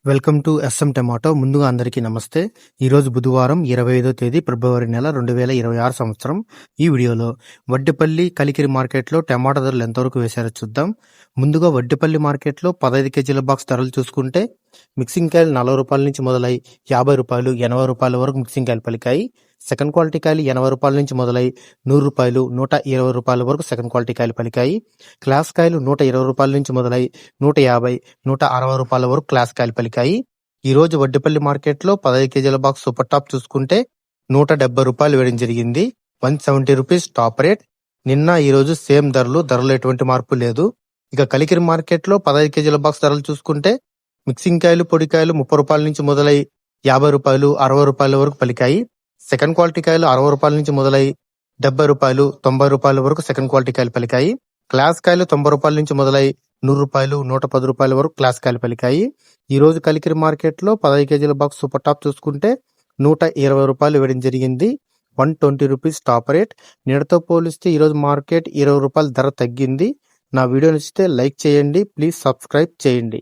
Welcome to S M tomato. ముందుగా అందరికీ నమస్తే. ఈరోజు బుధవారం 25వ తేదీ ఫిబ్రవరి నెల 2026 సంవత్సరం. ఈ వీడియోలో వడ్డిపల్లి కలికిరి మార్కెట్లో టమాటా ధరలు ఎంతవరకు వేశారో చూద్దాం. ముందుగా వడ్డిపల్లి మార్కెట్లో 15 కేజీల బాక్స్ ధరలు చూసుకుంటే మిక్సింగ్ కాయలు 40 రూపాయల నుంచి మొదలై 50 రూపాయలు 80 రూపాయల వరకు మిక్సింగ్ కాయలు పలికాయి. సెకండ్ క్వాలిటీ కాయలు 80 రూపాయల నుంచి మొదలై 100 రూపాయలు 120 రూపాయల వరకు సెకండ్ క్వాలిటీ కాయలు పలికాయి. క్లాస్ కాయలు 120 రూపాయల నుంచి మొదలై 150 160 రూపాయల వరకు క్లాస్ కాయలు పలికాయి. ఈ రోజు వడ్డిపల్లి మార్కెట్లో 15 కేజీల బాక్స్ సూపర్ టాప్ చూసుకుంటే 170 రూపాయలు వేయడం జరిగింది. 170 రూపీస్ టాప్ రేట్. నిన్న ఈ రోజు సేమ్ ధరలు ఎటువంటి మార్పు లేదు. ఇక కలికిరి మార్కెట్లో 15 కేజీల బాక్స్ ధరలు చూసుకుంటే మిక్సింగ్ కాయలు పొడికాయలు 30 రూపాయల నుంచి మొదలై 50 రూపాయలు 60 రూపాయల వరకు పలికాయి. సెకండ్ క్వాలిటీ కాయలు 60 రూపాయల నుంచి మొదలై 70 రూపాయలు 90 రూపాయల వరకు సెకండ్ క్వాలిటీ కాయలు పలికాయి. క్లాస్ కాయలు 90 రూపాయల నుంచి మొదలై 100 రూపాయలు 110 రూపాయల వరకు క్లాస్ కాయలు పలికాయి. ఈ రోజు కలికిరి మార్కెట్లో 15 కేజీల బాక్స్ సూపర్ టాప్ చూసుకుంటే 120 రూపాయలు వేయడం జరిగింది. 120 రూపీస్ టాప్ రేట్. నిన్నటితో పోలిస్తే ఈరోజు మార్కెట్ 20 రూపాయల ధర తగ్గింది. నా వీడియో నచ్చితే లైక్ చేయండి. ప్లీజ్ సబ్స్క్రైబ్ చేయండి.